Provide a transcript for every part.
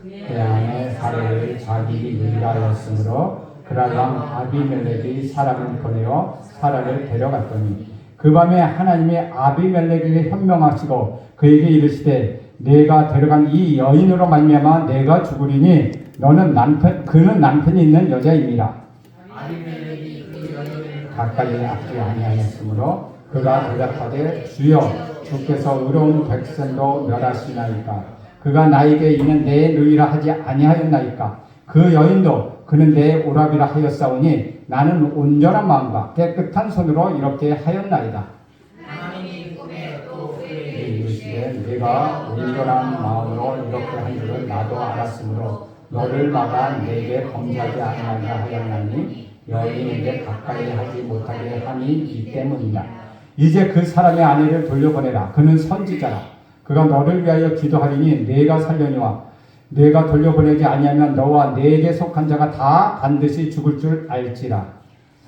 그 안에 사례를 자기 누이라였으므로 그라람 아비멜렉이 사람을 보내어 사라를 데려갔더니 그 밤에 하나님이 아비멜렉에게 현명하시고 그에게 이르시되 내가 데려간 이 여인으로 말미암아 내가 죽으리니 그는 남편이 있는 여자임이라. 아비멜렉이 그 여인을 가까이 앞지 아니하였으므로 그가 대답하되 주여 주께서 의로운 백성도 멸하시나이까. 그가 나에게 이는 내 누이라 하지 아니하였나이까. 그 여인도 그는 내 오라비라 하였사오니 나는 온전한 마음과 깨끗한 손으로 이렇게 하였나이다. 하나님이 꿈에 또 그에게 이르시되 내가 온전한 마음으로 이렇게 한 줄은 나도 알았으므로 너를 막아 내게 범죄하지 아니하게 하였나니 여인에게 가까이 하지 못하게 함이 이 때문이다. 이제 그 사람의 아내를 돌려보내라. 그는 선지자라. 그가 너를 위하여 기도하리니 내가 살려니와 내가 돌려보내지 아니하면 너와 내게 속한 자가 다 반드시 죽을 줄 알지라.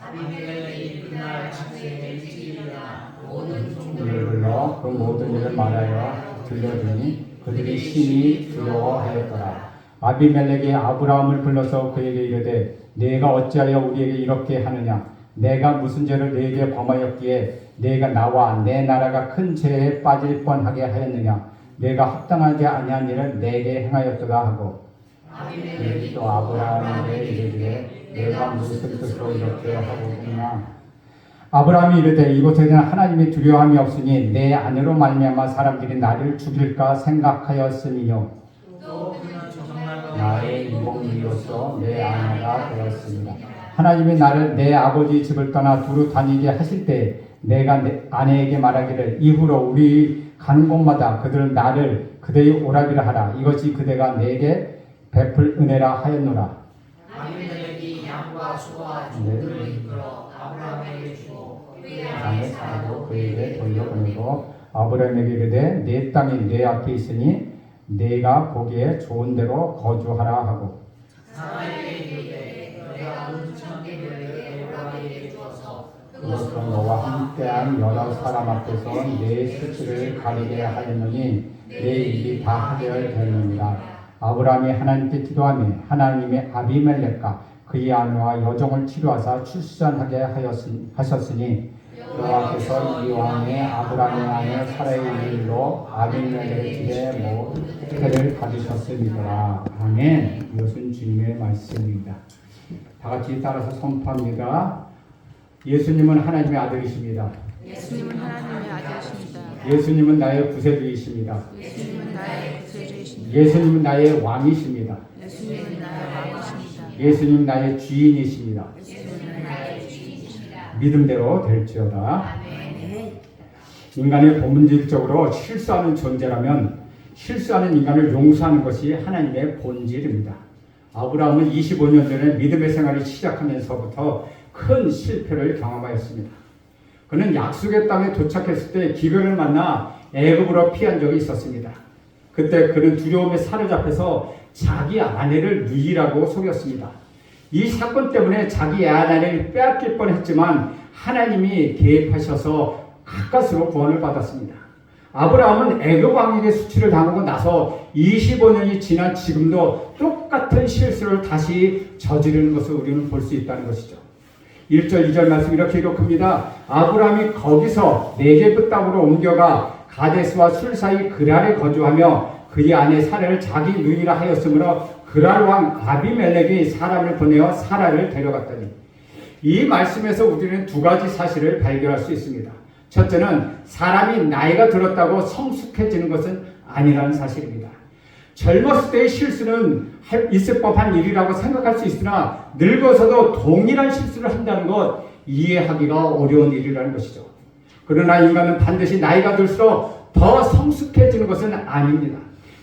아비멜렉이 그날 밤에 일찍이나 모든 이를 불러 그 모든 일을 말하여 들려주니 그들이 심히 두려워하였더라. 아비멜렉이 아브라함을 불러서 그에게 이르되 내가 어찌하여 우리에게 이렇게 하느냐. 내가 무슨 죄를 네게 범하였기에 내가 나와 내 나라가 큰 죄에 빠질 뻔하게 하였느냐. 내가 합당하지 아니한 일을 내게 행하였도다 하고 아비멜렉이 또 아브라함에게 이르되 내가 무슨 뜻으로 이렇게 하고 있나. 아브라함이 이르되 이곳에는 하나님이 두려움이 없으니 내 아내로 말미암아 사람들이 나를 죽일까 생각하였으니요. 또 그는 정말로 나의 이복리로서 내 아내가 되었습니다. 하나님이 나를 내 아버지 집을 떠나 두루 다니게 하실 때 내가 내 아내에게 말하기를 이후로 우리 가는 곳마다 그들 나를 그대의 오라비라 하라. 이것이 그대가 내게 베풀 은혜라 하였노라. 아비멜렉이 양과 소와 종들을 이끌어 아브라함에게 주고 그의 땅에 사도 그에게 돌려보내고 아브라함에게 이르되 내 땅이 내 앞에 있으니 내가 보기에 좋은 데로 거주하라 하고 사라에게 이르되 내가 온 천개를 아브라함에게 주어서 그것으로 너와 함께한 여러 사람 앞에서 내 수치를 가리게 하였느니 내 일이 다 해결되느니라. 아브라함이 하나님께 기도하며 하나님의 아비멜렉과 그의 아내와 여종을 치료하사 출산하게 하셨으니 여호와께서 이왕에 아브라함의 아내 사라의 일로 아비멜렉의 집에 모태를 받으셨음이더라. 아멘. 이것은 주님의 말씀입니다. 다 같이 따라서 선포합니다. 예수님은 하나님의 아들이십니다. 예수님은 하나님의 아들이십니다. 예수님은 나의 구세주이십니다. 예수님은 나의 구세주이십니다. 예수님은 나의 왕이십니다. 예수님은 나의 왕이십니다. 예수님 나의 주인이십니다. 예수님은 나의 주인이십니다. 믿음대로 될지어다. 아멘. 인간의 본질적으로 실수하는 존재라면 실수하는 인간을 용서하는 것이 하나님의 본질입니다. 아브라함은 25년 전에 믿음의 생활을 시작하면서부터 큰 실패를 경험하였습니다. 그는 약속의 땅에 도착했을 때 기근을 만나 애굽으로 피한 적이 있었습니다. 그때 그는 두려움에 사로잡혀서 자기 아내를 누이라고 속였습니다. 이 사건 때문에 자기 아내를 빼앗길 뻔했지만 하나님이 개입하셔서 가까스로 구원을 받았습니다. 아브라함은 애굽 왕에게 수치를 당하고 나서 25년이 지난 지금도 똑같은 실수를 다시 저지르는 것을 우리는 볼 수 있다는 것이죠. 1절 2절 말씀 이렇게 기록합니다. 아브라함이 거기서 네게브 땅으로 옮겨가 가데스와 술 사이 그랄에 거주하며 그의 아내 사라를 자기 누이라 하였으므로 그랄 왕 아비멜렉이 사람을 보내어 사라를 데려갔더니 이 말씀에서 우리는 두 가지 사실을 발견할 수 있습니다. 첫째는 사람이 나이가 들었다고 성숙해지는 것은 아니라는 사실입니다. 젊었을 때의 실수는 있을 법한 일이라고 생각할 수 있으나 늙어서도 동일한 실수를 한다는 것 이해하기가 어려운 일이라는 것이죠. 그러나 인간은 반드시 나이가 들수록 더 성숙해지는 것은 아닙니다.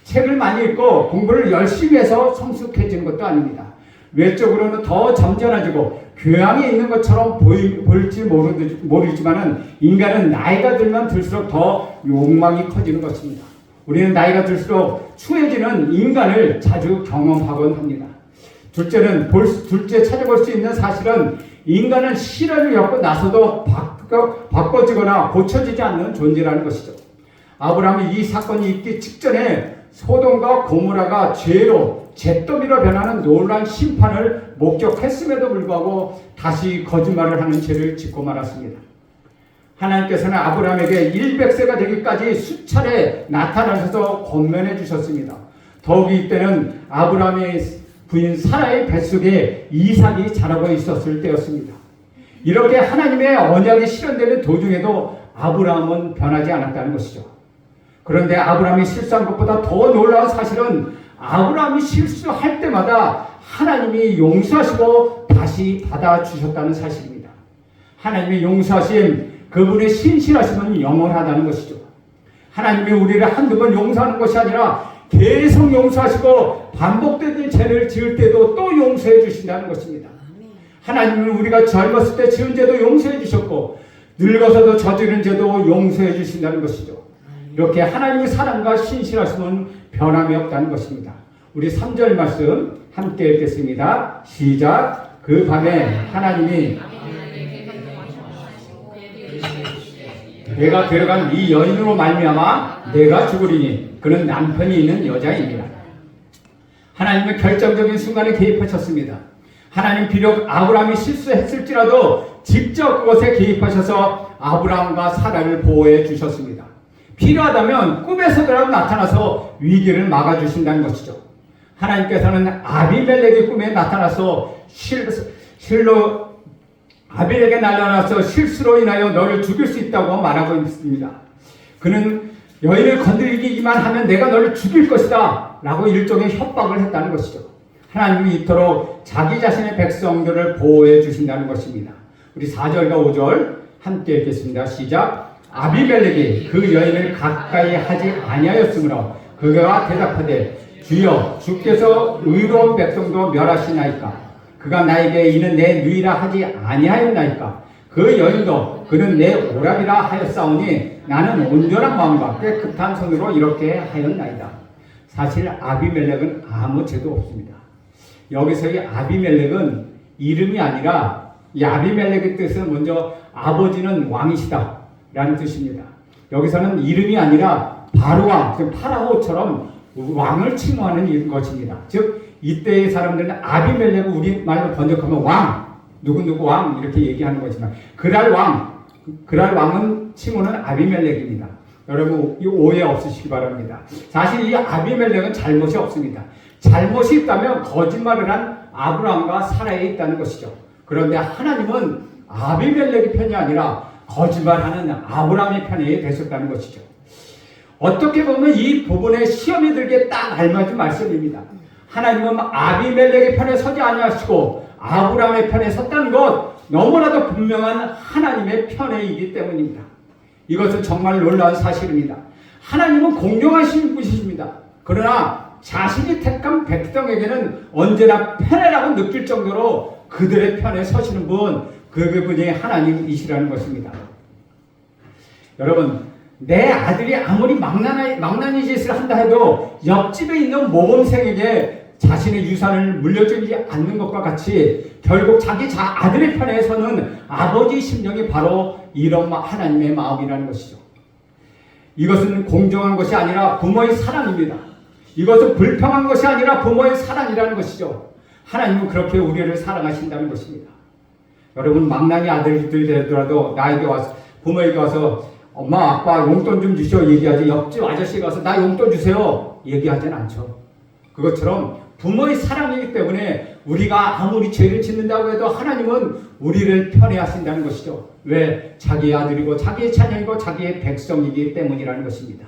책을 많이 읽고 공부를 열심히 해서 성숙해지는 것도 아닙니다. 외적으로는 더 점잖아지고 교양이 있는 것처럼 보일지 모르지만은 인간은 나이가 들면 들수록 더 욕망이 커지는 것입니다. 우리는 나이가 들수록 추해지는 인간을 자주 경험하곤 합니다. 둘째 찾아볼 수 있는 사실은 인간은 시련을 겪고 나서도 바꿔지거나 고쳐지지 않는 존재라는 것이죠. 아브라함이 이 사건이 있기 직전에 소돔과 고모라가 죄로 잿더미로 변하는 놀라운 심판을 목격했음에도 불구하고 다시 거짓말을 하는 죄를 짓고 말았습니다. 하나님께서는 아브라함에게 100세가 되기까지 수차례 나타나셔서 권면해 주셨습니다. 더욱이 이때는 아브라함의 부인 사라의 뱃속에 이삭이 자라고 있었을 때였습니다. 이렇게 하나님의 언약이 실현되는 도중에도 아브라함은 변하지 않았다는 것이죠. 그런데 아브라함이 실수한 것보다 더 놀라운 사실은 아브라함이 실수할 때마다 하나님이 용서하시고 다시 받아주셨다는 사실입니다. 하나님의 용서하심, 그분의 신실하심은 영원하다는 것이죠. 하나님이 우리를 한두 번 용서하는 것이 아니라 계속 용서하시고 반복되는 죄를 지을 때도 또 용서해 주신다는 것입니다. 하나님은 우리가 젊었을 때 지은 죄도 용서해 주셨고 늙어서도 저지른 죄도 용서해 주신다는 것이죠. 이렇게 하나님의 사랑과 신실하심은 변함이 없다는 것입니다. 우리 3절 말씀 함께 읽겠습니다. 시작. 그 밤에 하나님이 내가 데려간 이 여인으로 말미암아 내가 죽으리니 그는 남편이 있는 여자입니다. 하나님은 결정적인 순간에 개입하셨습니다. 하나님 비록 아브라함이 실수했을지라도 직접 그것에 개입하셔서 아브라함과 사라를 보호해 주셨습니다. 필요하다면 꿈에서라도 나타나서 위기를 막아주신다는 것이죠. 하나님께서는 아비멜렉의 꿈에 나타나서 아비멜렉에게 나타나서 실수로 인하여 너를 죽일 수 있다고 말하고 있습니다. 그는 여인을 건드리기만 하면 내가 너를 죽일 것이다 라고 일종의 협박을 했다는 것이죠. 하나님이 이토록 자기 자신의 백성들을 보호해 주신다는 것입니다. 우리 4절과 5절 함께 읽겠습니다. 시작. 아비멜렉이 그 여인을 가까이 하지 아니하였으므로 그가 대답하되 주여 주께서 의로운 백성도 멸하시나이까. 그가 나에게 이는 내 누이라 하지 아니하였나이까. 그 여인도 그는 내 오랍이라 하였사오니 나는 온전한 마음과 깨끗한 손으로 이렇게 하였나이다. 사실 아비멜렉은 아무 죄도 없습니다. 여기서의 아비멜렉은 이름이 아니라 이 아비멜렉의 뜻은 먼저 아버지는 왕이시다 라는 뜻입니다. 여기서는 이름이 아니라 바로왕, 즉 파라오처럼 왕을 칭호하는 것입니다. 즉 이때의 사람들은 아비멜렉을 우리말로 번역하면 왕, 누구누구 왕 이렇게 얘기하는 거지만 그랄 왕은 칭호는 아비멜렉입니다. 여러분 이 오해 없으시기 바랍니다. 사실 이 아비멜렉은 잘못이 없습니다. 잘못이 있다면 거짓말을 한 아브라함과 사라에 있다는 것이죠. 그런데 하나님은 아비멜렉의 편이 아니라 거짓말하는 아브라함의 편에 되셨다는 것이죠. 어떻게 보면 이 부분에 시험이 들게 딱 알맞은 말씀입니다. 하나님은 아비멜렉의 편에 서지 아니하시고 아브라함의 편에 섰다는 것 너무나도 분명한 하나님의 편에이기 때문입니다. 이것은 정말 놀라운 사실입니다. 하나님은 공정하신 분이십니다. 그러나 자신이 택한 백성에게는 언제나 편애라고 느낄 정도로 그들의 편에 서시는 분, 그분이 하나님이시라는 것입니다. 여러분, 내 아들이 아무리 망나니 짓을 한다 해도 옆집에 있는 모범생에게 자신의 유산을 물려주지 않는 것과 같이 결국 자기 아들의 편에 서는 아버지 심정이 바로 이런 하나님의 마음이라는 것이죠. 이것은 공정한 것이 아니라 부모의 사랑입니다. 이것은 불평한 것이 아니라 부모의 사랑이라는 것이죠. 하나님은 그렇게 우리를 사랑하신다는 것입니다. 여러분, 망나니 아들들이 되더라도 나에게 와서, 부모에게 와서 엄마 아빠 용돈 좀 주시오 얘기하지, 옆집 아저씨가 와서 나 용돈 주세요 얘기하진 않죠. 그것처럼 부모의 사랑이기 때문에 우리가 아무리 죄를 짓는다고 해도 하나님은 우리를 편애하신다는 것이죠. 왜? 자기의 아들이고 자기의 자녀이고 자기의 백성이기 때문이라는 것입니다.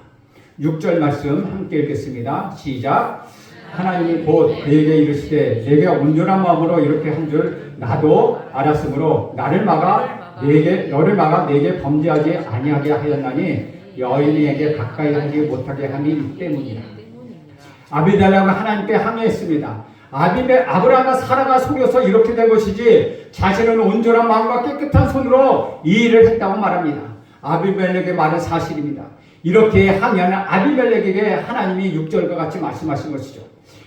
6절 말씀 함께 읽겠습니다. 시작. 하나님이 곧 그에게 이르시되 내가 온전한 마음으로 이렇게 한 줄 나도 알았으므로 너를 막아 내게 범죄하지 아니하게 하였나니 여인에게 가까이 하지 못하게 함이 이 때문이라. 아비멜렉은 하나님께 항의했습니다. 아브라함과 사라가 속여서 이렇게 된 것이지 자신은 온전한 마음과 깨끗한 손으로 이 일을 했다고 말합니다. 아비멜렉의 말은 사실입니다. 이렇게 항의하는 아비멜렉에게 하나님이 6절과 같이 말씀하신 것이죠.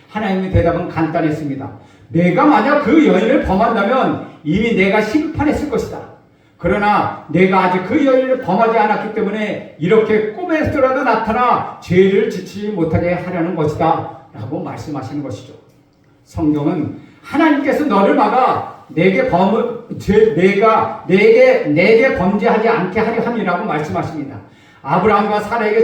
하나님의 대답은 간단했습니다. 내가 만약 그 여인을 범한다면 이미 내가 심판했을 것이다. 그러나 내가 아직 그 여인을 범하지 않았기 때문에 이렇게 꿈에 꿈에서라도 나타나 죄를 지치지 못하게 하려는 것이다 라고 말씀하시는 것이죠. 성경은 하나님께서 너를 막아 내게 범죄하지 않게 하려 함이라고 말씀하십니다. 아브라함과 사라에게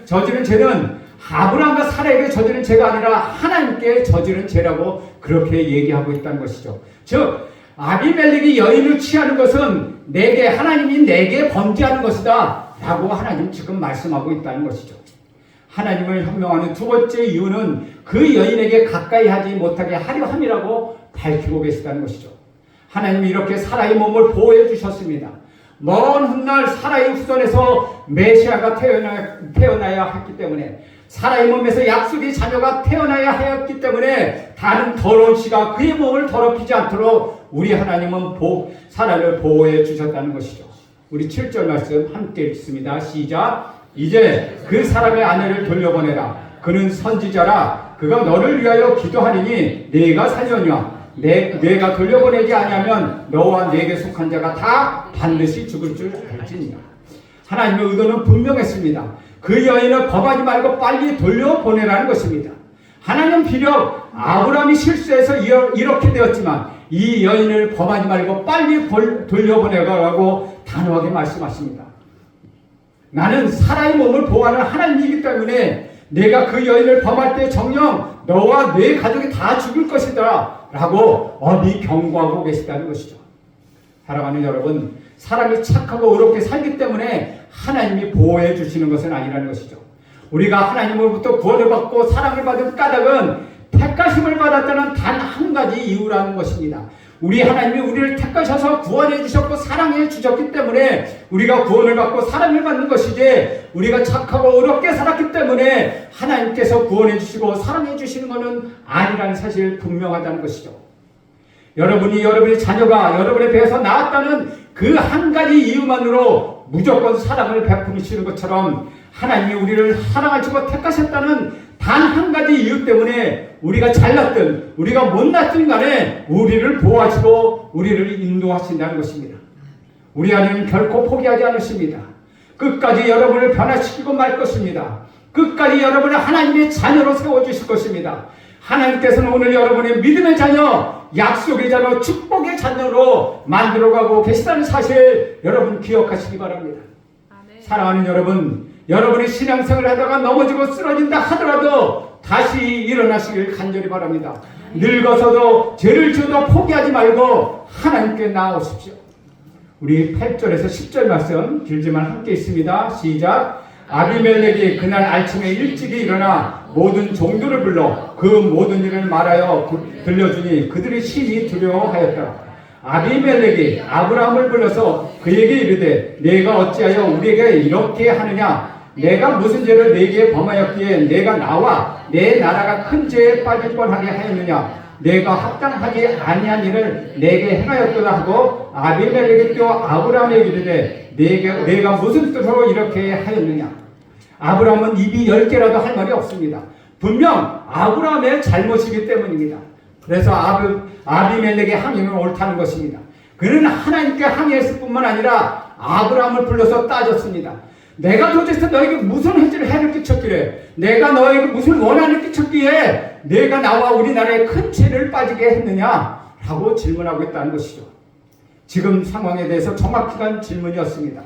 저지른 죄는 아브라함과 사라에게 저지른 죄가 아니라 하나님께 저지른 죄라고 그렇게 얘기하고 있다는 것이죠. 즉 아비멜렉이 여인을 취하는 것은 하나님이 내게 범죄하는 것이다 라고 하나님 지금 말씀하고 있다는 것이죠. 하나님을 현명하는 두 번째 이유는 그 여인에게 가까이 하지 못하게 하려 함이라고 밝히고 계시다는 것이죠. 하나님이 이렇게 사라의 몸을 보호해 주셨습니다. 먼 훗날 사라의 후손에서 메시아가 태어나야 했기 때문에, 사라의 몸에서 약속의 자녀가 태어나야 하였기 때문에 다른 더러운 씨가 그의 몸을 더럽히지 않도록 우리 하나님은 사라를 보호해 주셨다는 것이죠. 우리 7절 말씀 함께 읽습니다. 시작. 이제 그 사람의 아내를 돌려보내라. 그는 선지자라. 그가 너를 위하여 기도하리니 네가 살려냐. 내가 돌려보내지 아니하면 너와 네게 속한 자가 다 반드시 죽을 줄 알지니라. 하나님의 의도는 분명했습니다. 그 여인을 범하지 말고 빨리 돌려보내라는 것입니다. 하나님 비록 아브라함이 실수해서 이렇게 되었지만 이 여인을 범하지 말고 빨리 돌려보내라고 단호하게 말씀하십니다. 나는 사라의 몸을 보호하는 하나님이기 때문에 내가 그 여인을 범할 때 정녕 너와 네 가족이 다 죽을 것이다 라고 엄히 경고하고 계시다는 것이죠. 사랑하는 여러분, 사람이 착하고 의롭게 살기 때문에 하나님이 보호해 주시는 것은 아니라는 것이죠. 우리가 하나님으로부터 구원을 받고 사랑을 받은 까닭은 택가심을 받았다는 단 한 가지 이유라는 것입니다. 우리 하나님이 우리를 택하셔서 구원해 주셨고 사랑해 주셨기 때문에 우리가 구원을 받고 사랑을 받는 것이지, 우리가 착하고 의롭게 살았기 때문에 하나님께서 구원해 주시고 사랑해 주시는 것은 아니라는 사실 분명하다는 것이죠. 여러분의 자녀가 여러분의 배에서 나왔다는 그 한 가지 이유만으로 무조건 사랑을 베푸시는 것처럼 하나님이 우리를 사랑하시고 택하셨다는 단 한 가지 이유 때문에 우리가 잘났든 우리가 못났든 간에 우리를 보호하시고 우리를 인도하신다는 것입니다. 우리 하나님은 결코 포기하지 않으십니다. 끝까지 여러분을 변화시키고 말 것입니다. 끝까지 여러분을 하나님의 자녀로 세워주실 것입니다. 하나님께서는 오늘 여러분의 믿음의 자녀, 약속의 자녀, 축복의 자녀로 만들어가고 계시다는 사실 여러분 기억하시기 바랍니다. 아멘. 사랑하는 여러분, 여러분이 신앙생활을 하다가 넘어지고 쓰러진다 하더라도 다시 일어나시길 간절히 바랍니다. 늙어서도 죄를 지어도 포기하지 말고 하나님께 나아오십시오. 우리 8절에서 10절 말씀 길지만 함께 있습니다. 시작. 아비멜렉이 그날 아침에 일찍이 일어나 모든 종들을 불러 그 모든 일을 말하여 들려주니 그들이 심히 두려워하였다. 아비멜렉이 아브라함을 불러서 그에게 이르되 내가 어찌하여 우리에게 이렇게 하느냐. 내가 무슨 죄를 네게 범하였기에 내가 나와 내 나라가 큰 죄에 빠질 뻔하게 하였느냐. 내가 합당하지 아니한 일을 내게 행하였도다 하고 아비멜렉이 또 아브라함에게 이르되 내가 무슨 뜻으로 이렇게 하였느냐. 아브라함은 입이 10개라도 할 말이 없습니다. 분명 아브라함의 잘못이기 때문입니다. 그래서 아비멜렉의 항의는 옳다는 것입니다. 그는 하나님께 항의했을 뿐만 아니라 아브라함을 불러서 따졌습니다. 내가 도대체 너에게 무슨 해를 끼쳤기에, 내가 너에게 무슨 원한을 끼쳤기에 내가 나와 우리나라에 큰 죄를 빠지게 했느냐 라고 질문하고 있다는 것이죠. 지금 상황에 대해서 정확한 질문이었습니다.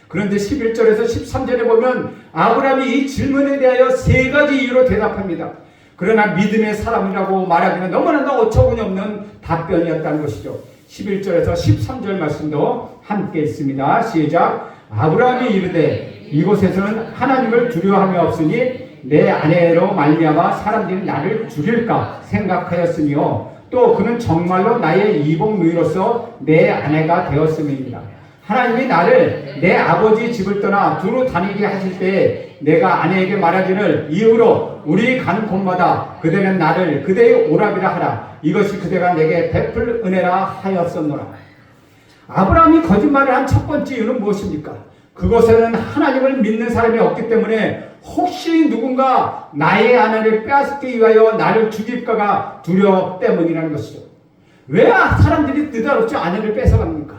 그런데 11절에서 13절에 보면 아브라함이 이 질문에 대하여 3가지 이유로 대답합니다. 그러나 믿음의 사람이라고 말하기는 너무나 어처구니 없는 답변이었다는 것이죠. 11절에서 13절 말씀도 함께 있습니다. 시작. 아브라함이 이르되 이곳에서는 하나님을 두려워함이 없으니 내 아내로 말미암아 사람들이 나를 죽일까 생각하였으며 또 그는 정말로 나의 이복 누이로서 내 아내가 되었음입니다. 하나님이 나를 내 아버지 집을 떠나 두루 다니게 하실 때에 내가 아내에게 말하기를 이후로 우리 가는 곳마다 그대는 나를 그대의 오랍이라 하라. 이것이 그대가 내게 베풀 은혜라 하였었노라. 아브라함이 거짓말을 한 첫 번째 이유는 무엇입니까? 그곳에는 하나님을 믿는 사람이 없기 때문에 혹시 누군가 나의 아내를 빼앗기 위하여 나를 죽일까가 두려워 때문이라는 것이죠. 왜 사람들이 느닷없이 아내를 뺏어갑니까?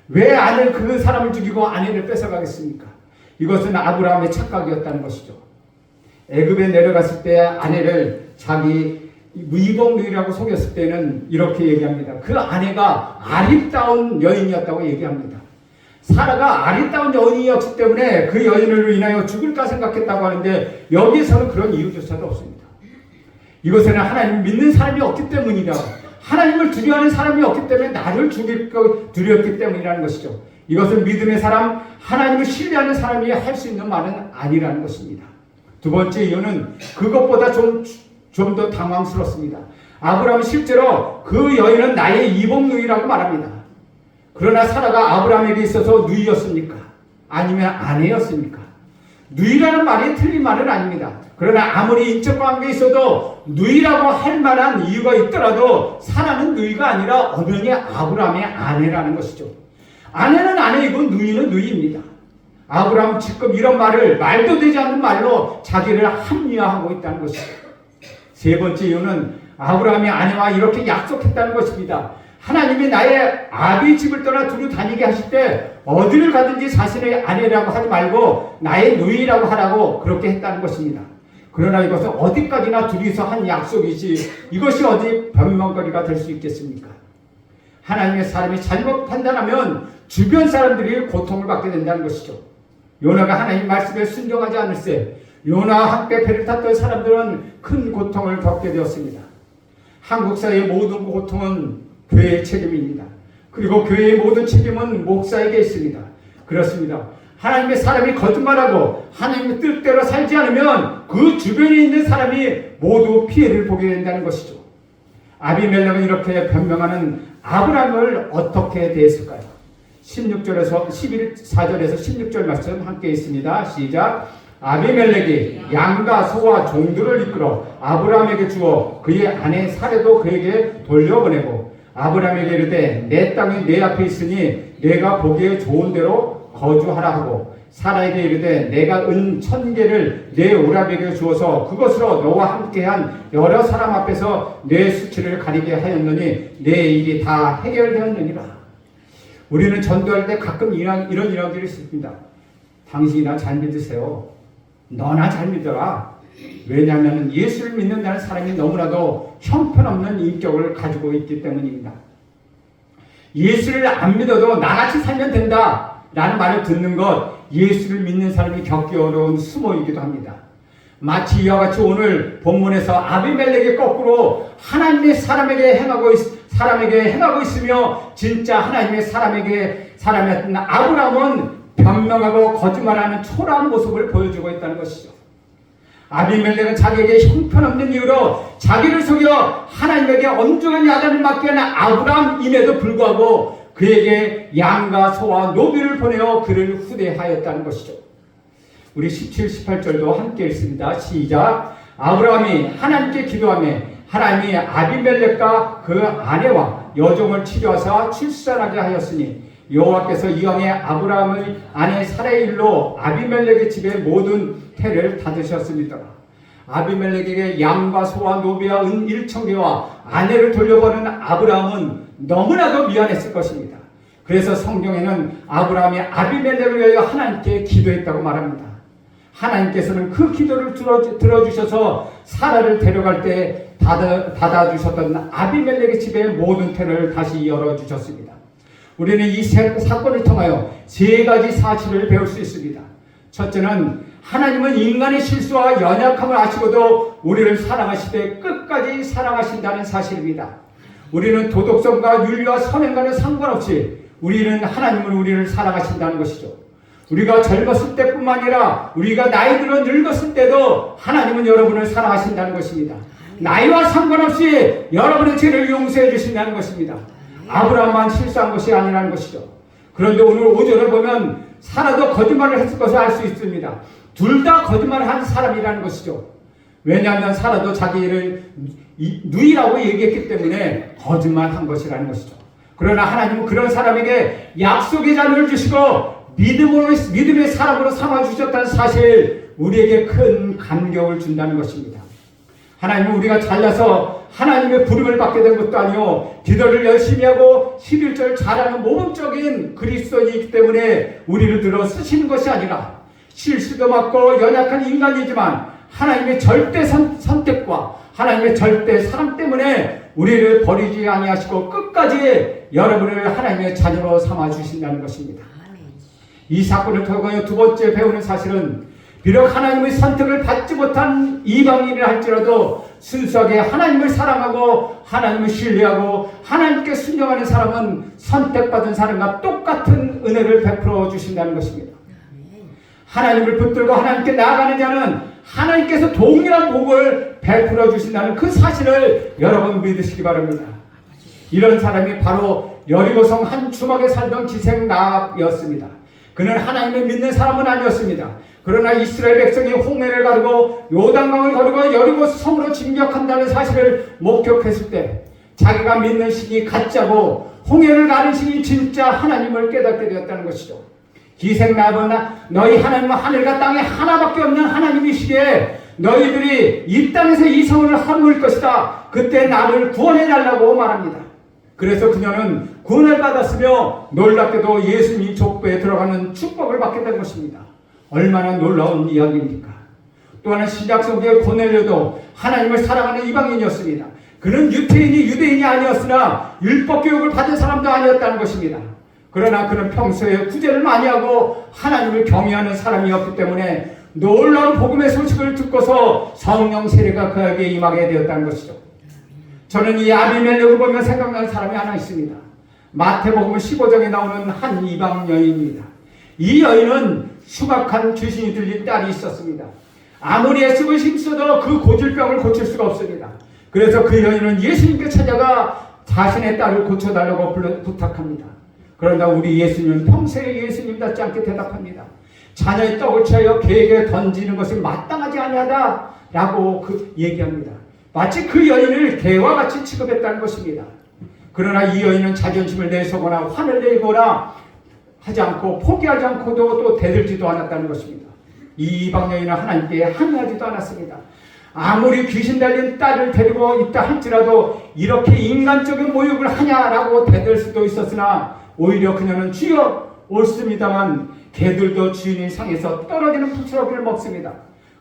왜 그 사람을 죽이고 아내를 뺏어가겠습니까? 이것은 아브라함의 착각이었다는 것이죠. 애굽에 내려갔을 때 아내를 자기 이복누이라고 속였을 때는 이렇게 얘기합니다. 그 아내가 아리따운 여인이었다고 얘기합니다. 사라가 아리따운 여인이었기 때문에 그 여인으로 인하여 죽을까 생각했다고 하는데 여기에서는 그런 이유조차도 없습니다. 이것에는 하나님을 믿는 사람이 없기 때문이다. 하나님을 두려워하는 사람이 없기 때문에 나를 죽일 거 두려웠기 때문이라는 것이죠. 이것은 믿음의 사람, 하나님을 신뢰하는 사람이 할 수 있는 말은 아니라는 것입니다. 두 번째 이유는 그것보다 좀 더 당황스럽습니다. 아브라함은 실제로 그 여인은 나의 이복누이라고 말합니다. 그러나 사라가 아브라함에게 있어서 누이였습니까? 아니면 아내였습니까? 누이라는 말이 틀린 말은 아닙니다. 그러나 아무리 인적 관계에 있어도 누이라고 할 만한 이유가 있더라도 사라는 누이가 아니라 엄연히 아브라함의 아내라는 것이죠. 아내는 아내이고 누이는 누이입니다. 아브라함은 지금 이런 말을 말도 되지 않는 말로 자기를 합리화하고 있다는 것이죠. 세 번째 이유는 아브라함이 아내와 이렇게 약속했다는 것입니다. 하나님이 나의 아비 집을 떠나 두루 다니게 하실 때 어디를 가든지 자신의 아내라고 하지 말고 나의 누이라고 하라고 그렇게 했다는 것입니다. 그러나 이것은 어디까지나 둘이서 한 약속이지 이것이 어디 변명거리가 될 수 있겠습니까? 하나님의 사람이 잘못 판단하면 주변 사람들이 고통을 받게 된다는 것이죠. 요나가 하나님 말씀에 순종하지 않을세 요나와 함께 배를 탔던 사람들은 큰 고통을 겪게 되었습니다. 한국사의 모든 고통은 교회의 책임입니다. 그리고 교회의 모든 책임은 목사에게 있습니다. 그렇습니다. 하나님의 사람이 거짓말하고 하나님의 뜻대로 살지 않으면 그 주변에 있는 사람이 모두 피해를 보게 된다는 것이죠. 아비멜렉은 이렇게 변명하는 아브라함을 어떻게 대했을까요? 16절에서 4절에서 16절 말씀 함께 있습니다. 시작. 아비멜렉이 양과 소와 종들을 이끌어 아브라함에게 주어 그의 아내 사레도 그에게 돌려보내고 아브라함에게 이르되 내 땅이 내 앞에 있으니 내가 보기에 좋은 대로 거주하라 하고 사라에게 이르되 내가 은 1000개를 내 오라비에게 주어서 그것으로 너와 함께한 여러 사람 앞에서 내 수치를 가리게 하였느니 내 일이 다 해결되었느니라. 우리는 전도할 때 가끔 이런 이야기를 있습니다. 당신이나 잘 믿으세요. 너나 잘 믿어라. 왜냐하면 예수를 믿는다는 사람이 너무나도 형편없는 인격을 가지고 있기 때문입니다. 예수를 안 믿어도 나같이 살면 된다 라는 말을 듣는 것, 예수를 믿는 사람이 겪기 어려운 수모이기도 합니다. 마치 이와 같이 오늘 본문에서 아비멜렉이 거꾸로 하나님의 사람에게 행하고 있으며 진짜 하나님의 사람이었던 아브라함은 변명하고 거짓말하는 초라한 모습을 보여주고 있다는 것이죠. 아비멜렉은 자기에게 형편없는 이유로 자기를 속여 하나님에게 엄중한 야단을 맞게 하는 아브라함임에도 불구하고 그에게 양과 소와 노비를 보내어 그를 후대하였다는 것이죠. 우리 17, 18절도 함께 읽습니다. 시작. 아브라함이 하나님께 기도하며 하나님이 아비멜렉과 그 아내와 여종을 치료하사 출산하게 하였으니 여호와께서 이왕에 아브라함의 아내 사라의 일로 아비멜렉의 집의 모든 태를 닫으셨습니다. 아비멜렉에게 양과 소와 노비와 은 1000개와 아내를 돌려보는 아브라함은 너무나도 미안했을 것입니다. 그래서 성경에는 아브라함이 아비멜렉을 위하여 하나님께 기도했다고 말합니다. 하나님께서는 그 기도를 들어주셔서 사라를 데려갈 때 닫아주셨던 아비멜렉의 집의 모든 태를 다시 열어주셨습니다. 우리는 이 사건을 통하여 세 가지 사실을 배울 수 있습니다. 첫째는 하나님은 인간의 실수와 연약함을 아시고도 우리를 사랑하시되 끝까지 사랑하신다는 사실입니다. 우리는 도덕성과 윤리와 선행과는 상관없이 하나님은 우리를 사랑하신다는 것이죠. 우리가 젊었을 때뿐만 아니라 우리가 나이 들어 늙었을 때도 하나님은 여러분을 사랑하신다는 것입니다. 나이와 상관없이 여러분의 죄를 용서해 주신다는 것입니다. 아브라함만 실수한 것이 아니라는 것이죠. 그런데 오늘 5절을 보면 사라도 거짓말을 했을 것을 알 수 있습니다. 둘 다 거짓말을 한 사람이라는 것이죠. 왜냐하면 사라도 자기를 누이라고 얘기했기 때문에 거짓말한 것이라는 것이죠. 그러나 하나님은 그런 사람에게 약속의 자녀를 주시고 믿음의 사람으로 삼아주셨다는 사실, 우리에게 큰 감격을 준다는 것입니다. 하나님은 우리가 잘나서 하나님의 부름을 받게 된 것도 아니요, 기도를 열심히 하고 11절 잘하는 모범적인 그리스도인이기 때문에 우리를 들어 쓰시는 것이 아니라 실수도 많고 연약한 인간이지만 하나님의 절대 선택과 하나님의 절대 사랑 때문에 우리를 버리지 아니하시고 끝까지 여러분을 하나님의 자녀로 삼아 주신다는 것입니다. 이 사건을 통하여 두 번째 배우는 사실은 비록 하나님의 선택을 받지 못한 이방인이라 할지라도 순수하게 하나님을 사랑하고 하나님을 신뢰하고 하나님께 순종하는 사람은 선택받은 사람과 똑같은 은혜를 베풀어 주신다는 것입니다. 하나님을 붙들고 하나님께 나아가는 자는 하나님께서 동일한 복을 베풀어 주신다는 그 사실을 여러분 믿으시기 바랍니다. 이런 사람이 바로 여리고성 한 주막에 살던 기생 나압이었습니다. 그는 하나님을 믿는 사람은 아니었습니다. 그러나 이스라엘 백성이 홍해를 가르고 요단강을 거르고 여리고 성으로 진격한다는 사실을 목격했을 때 자기가 믿는 신이 가짜고 홍해를 가른 신이 진짜 하나님을 깨닫게 되었다는 것이죠. 기생 나압은 너희 하나님은 하늘과 땅에 하나밖에 없는 하나님이시기에 너희들이 이 땅에서 이 성을 함을 것이다. 그때 나를 구원해달라고 말합니다. 그래서 그녀는 구원을 받았으며 놀랍게도 예수님 족보에 들어가는 축복을 받게 된 것입니다. 얼마나 놀라운 이야기입니까? 또 하나 신약성경의 고넬료도 하나님을 사랑하는 이방인이었습니다. 그는 유대인이 아니었으나 율법 교육을 받은 사람도 아니었다는 것입니다. 그러나 그는 평소에 구제를 많이 하고 하나님을 경외하는 사람이었기 때문에 놀라운 복음의 소식을 듣고서 성령 세례가 그에게 임하게 되었다는 것이죠. 저는 이 아비멜렉을 보면 생각나는 사람이 하나 있습니다. 마태복음 15장에 나오는 한 이방 여인입니다. 이 여인은 흉악한 귀신이 들린 딸이 있었습니다. 아무리 애쓰고 힘써도 그 고질병을 고칠 수가 없습니다. 그래서 그 여인은 예수님께 찾아가 자신의 딸을 고쳐달라고 부탁합니다. 그러나 우리 예수님은 평소에 예수님답지 않게 대답합니다. 자녀의 떡을 취하여 개에게 던지는 것이 마땅하지 아니하다라고 얘기합니다. 마치 그 여인을 개와 같이 취급했다는 것입니다. 그러나 이 여인은 자존심을 내세거나 화를 내거나 하지 않고 포기하지 않고도 또 대들지도 않았다는 것입니다. 이 이방 여인은 하나님께 항의하지도 않았습니다. 아무리 귀신 달린 딸을 데리고 있다 할지라도 이렇게 인간적인 모욕을 하냐라고 대들 수도 있었으나 오히려 그녀는 주여 옳습니다만 개들도 주인이 상에서 떨어지는 부스러기를 먹습니다.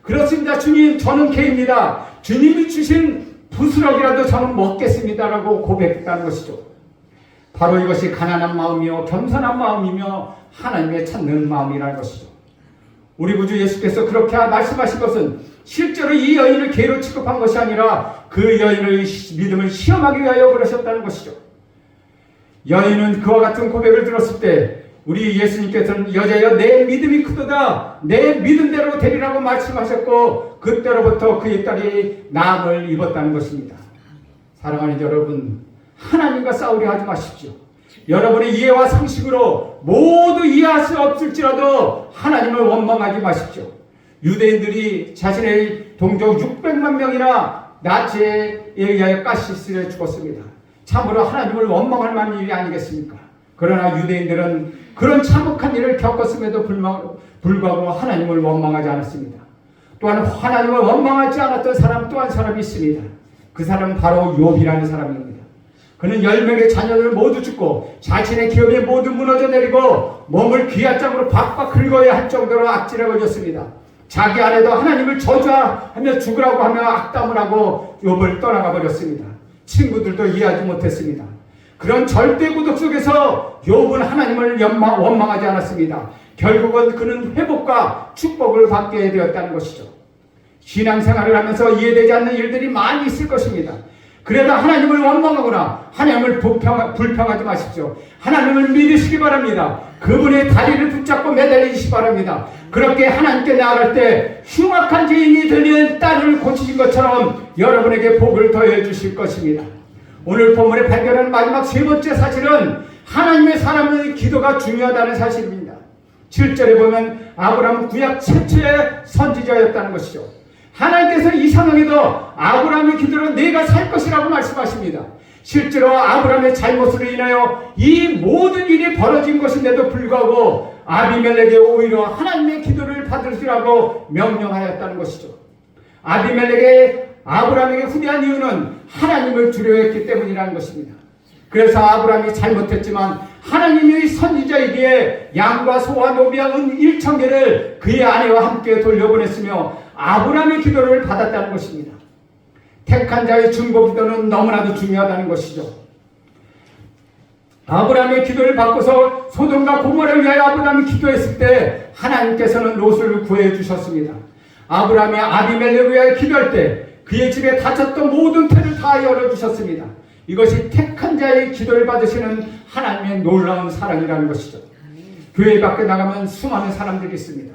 그렇습니다. 주님, 저는 개입니다. 주님이 주신 부스러기라도 저는 먹겠습니다라고 고백했다는 것이죠. 바로 이것이 가난한 마음이요 겸손한 마음이며 하나님의 찾는 마음이라는 것이죠. 우리 구주 예수께서 그렇게 말씀하신 것은 실제로 이 여인을 개로 취급한 것이 아니라 그 여인의 믿음을 시험하기 위하여 그러셨다는 것이죠. 여인은 그와 같은 고백을 들었을 때 우리 예수님께서는 여자여 내 믿음이 크도다 내 믿음대로 되리라고 말씀하셨고 그때로부터 그의 딸이 나음을 입었다는 것입니다. 사랑하는 여러분, 하나님과 싸우려 하지 마십시오. 여러분의 이해와 상식으로 모두 이해할 수 없을지라도 하나님을 원망하지 마십시오. 유대인들이 자신의 동족 600만 명이나 나치에 의하여 가시스에 죽었습니다. 참으로 하나님을 원망할 만한 일이 아니겠습니까? 그러나 유대인들은 그런 참혹한 일을 겪었음에도 불구하고 하나님을 원망하지 않았습니다. 또한 하나님을 원망하지 않았던 사람 또 한 사람이 있습니다. 그 사람은 바로 욥이라는 사람입니다. 그는 10명의 자녀를 모두 죽고 자신의 기업이 모두 무너져 내리고 몸을 귀하장으로 박박 긁어야 할 정도로 악질에 걸렸습니다. 자기 아내도 하나님을 저주하며 죽으라고 하며 악담을 하고 욥을 떠나가 버렸습니다. 친구들도 이해하지 못했습니다. 그런 절대 고독 속에서 욥은 하나님을 원망하지 않았습니다. 결국은 그는 회복과 축복을 받게 되었다는 것이죠. 신앙생활을 하면서 이해되지 않는 일들이 많이 있을 것입니다. 그래도 하나님을 원망하거나 하나님을 불평하지 마십시오. 하나님을 믿으시기 바랍니다. 그분의 다리를 붙잡고 매달리시기 바랍니다. 그렇게 하나님께 나아갈 때 흉악한 죄인이 들린 딸을 고치신 것처럼 여러분에게 복을 더해 주실 것입니다. 오늘 본문에 발견하는 마지막 세 번째 사실은 하나님의 사람의 기도가 중요하다는 사실입니다. 7절에 보면 아브라함은 구약 최초의 선지자였다는 것이죠. 하나님께서 이 상황에도 아브라함의 기도로 내가 살 것이라고 말씀하십니다. 실제로 아브라함의 잘못으로 인하여 이 모든 일이 벌어진 것인데도 불구하고 아비멜렉이 오히려 하나님의 기도를 받으시라고 명령하였다는 것이죠. 아비멜렉의 아브라함에게 후대한 이유는 하나님을 두려워했기 때문이라는 것입니다. 그래서 아브라함이 잘못했지만 하나님의 선지자에게 양과 소와 노비와 은 1,000개를 그의 아내와 함께 돌려보냈으며 아브라함의 기도를 받았다는 것입니다. 택한 자의 중보 기도는 너무나도 중요하다는 것이죠. 아브라함의 기도를 받고서 소돔과 고모라를 위하여 아브라함이 기도했을 때 하나님께서는 롯을 구해 주셨습니다. 아브라함이 아비멜렉을 위하여 기도할 때 그의 집에 닫혔던 모든 틀을 다 열어주셨습니다. 이것이 택한 자의 기도를 받으시는 하나님의 놀라운 사랑이라는 것이죠. 교회 밖에 나가면 수많은 사람들이 있습니다.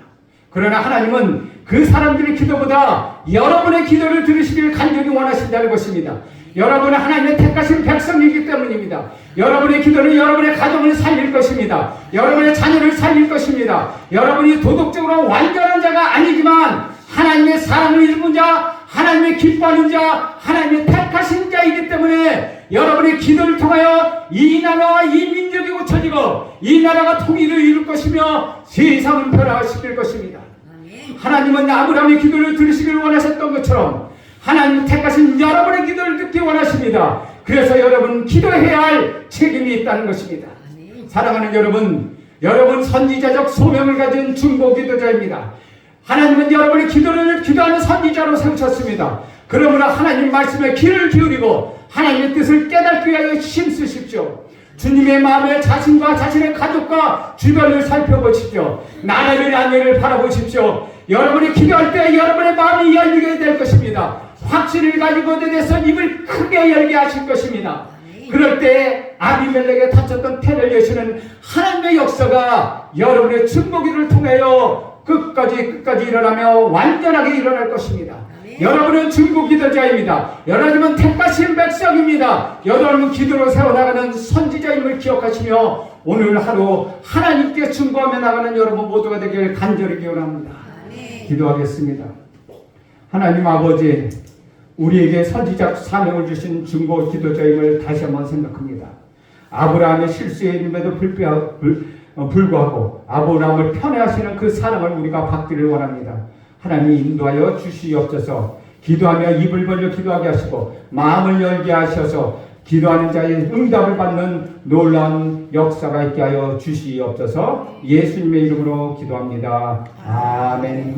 그러나 하나님은 그 사람들의 기도보다 여러분의 기도를 들으시길 간절히 원하신다는 것입니다. 여러분은 하나님의 택하신 백성이기 때문입니다. 여러분의 기도는 여러분의 가정을 살릴 것입니다. 여러분의 자녀를 살릴 것입니다. 여러분이 도덕적으로 완전한 자가 아니지만 하나님의 사랑을 입은 자, 하나님의 기뻐하는 자, 하나님의 택하신 자이기 때문에 여러분의 기도를 통하여 이 나라와 이 민족이 고쳐지고 이 나라가 통일을 이룰 것이며 세상을 변화시킬 것입니다. 하나님은 아브라함의 기도를 들으시길 원하셨던 것처럼 하나님은 택하신 여러분의 기도를 듣기 원하십니다. 그래서 여러분 기도해야 할 책임이 있다는 것입니다. 사랑하는 여러분, 여러분 선지자적 소명을 가진 중보 기도자입니다. 하나님은 여러분의 기도를 기도하는 선지자로 세우셨습니다. 그러므로 하나님 말씀에 귀를 기울이고 하나님의 뜻을 깨닫기 위하여 힘쓰십시오. 주님의 마음에 자신과 자신의 가족과 주변을 살펴보십시오. 나라를 안위를 바라보십시오. 여러분이 기도할 때 여러분의 마음이 열리게 될 것입니다. 확신을 가지고 대해서 입을 크게 열게 하실 것입니다. 그럴 때 아비멜렉에 닫혔던 태를 여시는 하나님의 역사가 여러분의 중보기를 통하여 끝까지 일어나며 완전하게 일어날 것입니다. 여러분은 중보 기도자입니다. 여러분은 택하신 백성입니다. 여러분은 기도로 세워나가는 선지자임을 기억하시며 오늘 하루 하나님께 중보하며 나가는 여러분 모두가 되길 간절히 기원합니다. 기도하겠습니다. 하나님 아버지, 우리에게 선지자 사명을 주신 중보 기도자임을 다시 한번 생각합니다. 아브라함의 실수임에도 불구하고 아브라함을 편애하시는 그 사랑을 우리가 받기를 원합니다. 하나님 인도하여 주시옵소서. 기도하며 입을 벌려 기도하게 하시고 마음을 열게 하셔서 기도하는 자의 응답을 받는 놀라운 역사가 있게 하여 주시옵소서. 예수님의 이름으로 기도합니다. 아멘.